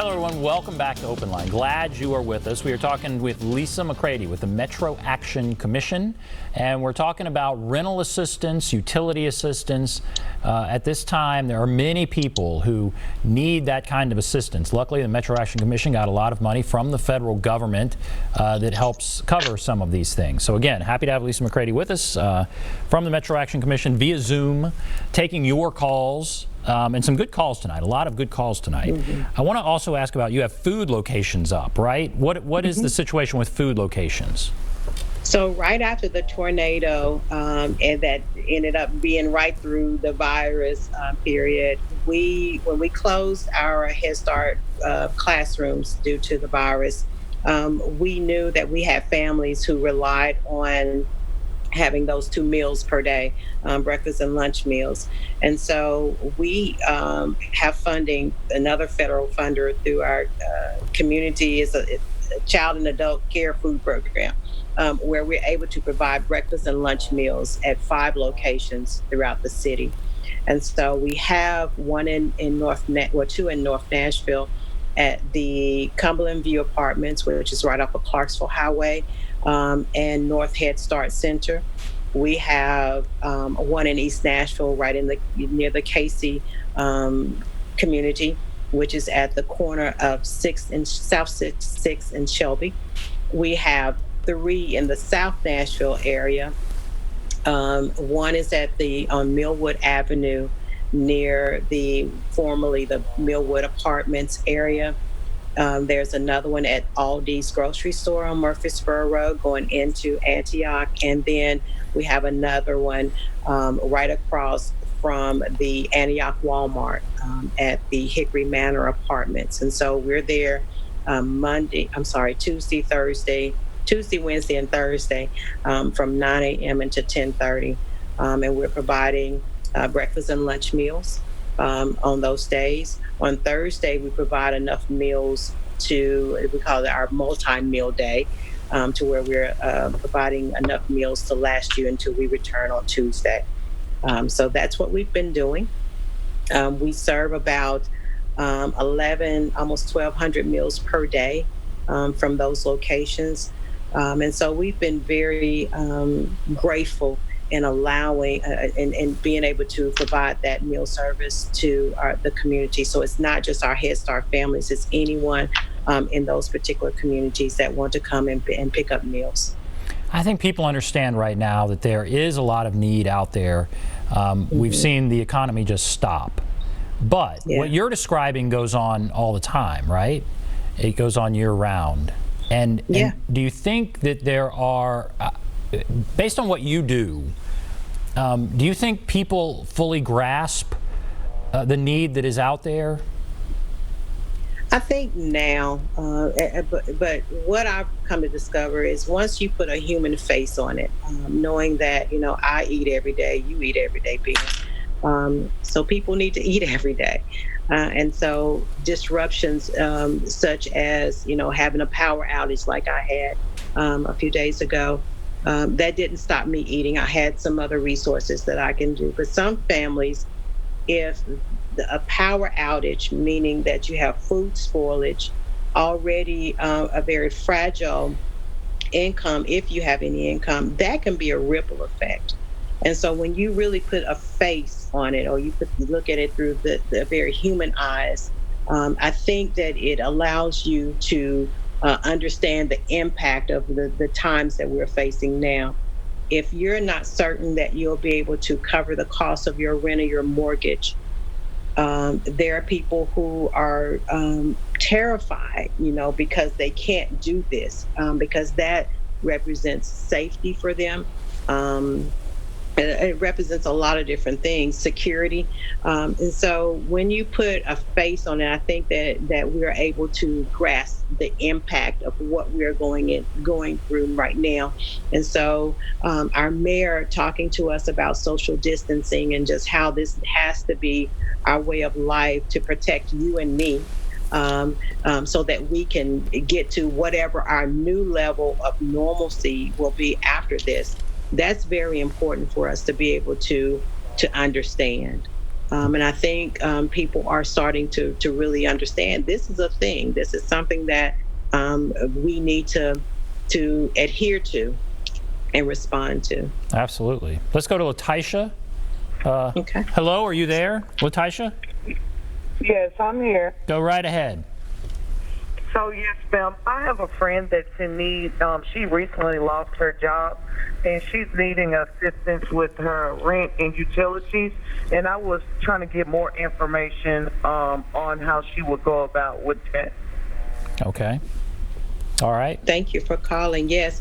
Hello, everyone. Welcome back to Open Line. Glad you are with us. We are talking with Lisa McCrady with the Metro Action Commission, and we're talking about rental assistance, utility assistance. At this time, there are many people who need that kind of assistance. Luckily, the Metro Action Commission got a lot of money from the federal government that helps cover some of these things. So again, happy to have Lisa McCrady with us from the Metro Action Commission via Zoom, taking your calls. And some good calls tonight, a lot of good calls tonight. I want to also ask about, you have food locations up, right? What is the situation with food locations? So right after the tornado, and that ended up being right through the virus period, when we closed our Head Start classrooms due to the virus, we knew that we had families who relied on having those 2 meals per day, breakfast and lunch meals. And so we have funding, another federal funder through our community is a child and adult care food program, where we're able to provide breakfast and lunch meals at 5 locations throughout the city. And so we have one in 2 in North Nashville at the Cumberland View Apartments, which is right off of Clarksville Highway, and North Head Start Center. We have one in East Nashville, right near the Casey community, which is at the corner of South 6 and Shelby. We have 3 in the South Nashville area. One is at on Millwood Avenue, near formerly the Millwood Apartments area. There's another one at Aldi's grocery store on Murfreesboro Road going into Antioch. And then we have another one right across from the Antioch Walmart at the Hickory Manor Apartments. And so we're there Tuesday, Wednesday, and Thursday from 9 a.m. until 10:30. And we're providing breakfast and lunch meals on those days. On Thursday, we provide enough meals we call it our multi-meal day, to where we're providing enough meals to last you until we return on Tuesday. So that's what we've been doing. We serve about 1,100, almost 1,200 meals per day from those locations. And so we've been very grateful in allowing and being able to provide that meal service to the community. So it's not just our Head Start families, it's anyone in those particular communities that want to come and pick up meals. I think people understand right now that there is a lot of need out there. We've seen the economy just stop. But what you're describing goes on all the time, right? It goes on year round. And do you think that there are, based on what you do you think people fully grasp the need that is out there? I think now, but what I've come to discover is once you put a human face on it, knowing that, I eat every day, you eat every day, people. So people need to eat every day. And so disruptions such as, having a power outage like I had a few days ago, that didn't stop me eating. I had some other resources that I can do. But some families, if a power outage, meaning that you have food spoilage, already a very fragile income, if you have any income, that can be a ripple effect. And so when you really put a face on it, or you look at it through the very human eyes, I think that it allows you to understand the impact of the times that we're facing now. If you're not certain that you'll be able to cover the cost of your rent or your mortgage, there are people who are terrified, because they can't do this, because that represents safety for them. It represents a lot of different things, security. And so when you put a face on it, I think that we are able to grasp the impact of what we're going through right now. And so our mayor talking to us about social distancing and just how this has to be our way of life to protect you and me, so that we can get to whatever our new level of normalcy will be after this. That's very important for us to be able to understand. And I think people are starting to really understand this is a thing. This is something that we need to adhere to and respond to. Absolutely. Let's go to Latisha. Okay. Hello, are you there, Latisha? Yes, I'm here. Go right ahead. So, yes, ma'am, I have a friend that's in need. She recently lost her job, and she's needing assistance with her rent and utilities. And I was trying to get more information on how she would go about with that. Okay. All right. Thank you for calling. Yes,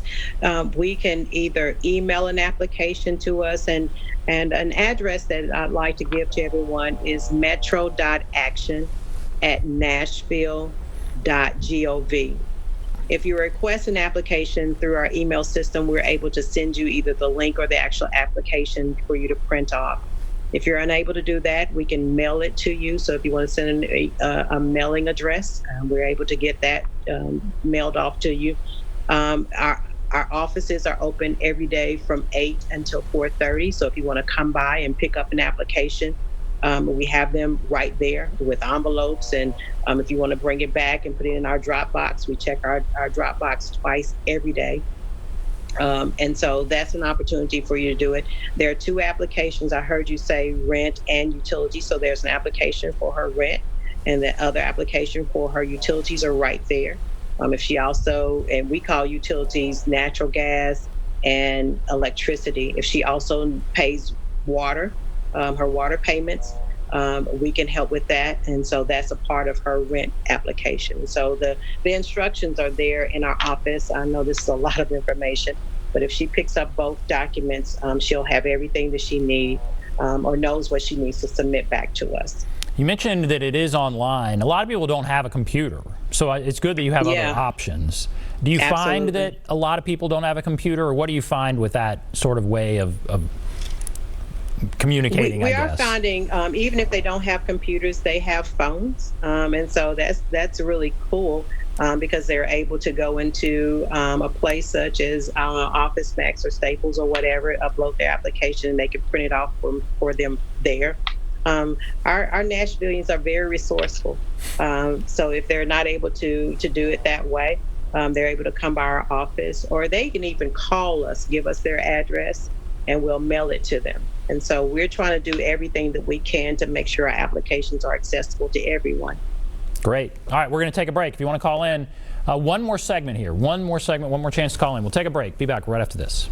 we can either email an application to us, and an address that I'd like to give to everyone is metro.action@nashville.gov. If you request an application through our email system, we're able to send you either the link or the actual application for you to print off. If you're unable to do that, we can mail it to you. So if you want to send a mailing address, we're able to get that mailed off to you. Our offices are open every day from 8 until 4:30. So if you want to come by and pick up an application, we have them right there with envelopes. And if you want to bring it back and put it in our drop box, we check our drop box twice every day. And so that's an opportunity for you to do it. There are 2 applications. I heard you say rent and utility. So there's an application for her rent, and the other application for her utilities are right there. If she also, and we call utilities natural gas and electricity. If she also pays water, her water payments, we can help with that. And so that's a part of her rent application. So the instructions are there in our office. I know this is a lot of information, but if she picks up both documents, she'll have everything that she needs or knows what she needs to submit back to us. You mentioned that it is online. A lot of people don't have a computer, so it's good that you have other options. Do you find that a lot of people don't have a computer, or what do you find with that sort of way of communicating? We are finding even if they don't have computers, they have phones, and so that's really cool because they're able to go into a place such as Office Max or Staples or whatever, upload their application, and they can print it off for them there. Our Nashvillians are very resourceful, so if they're not able to do it that way, they're able to come by our office, or they can even call us, give us their address, and we'll mail it to them. And so we're trying to do everything that we can to make sure our applications are accessible to everyone. Great. All right, we're going to take a break. If you want to call in, one more segment here, one more chance to call in. We'll take a break. Be back right after this.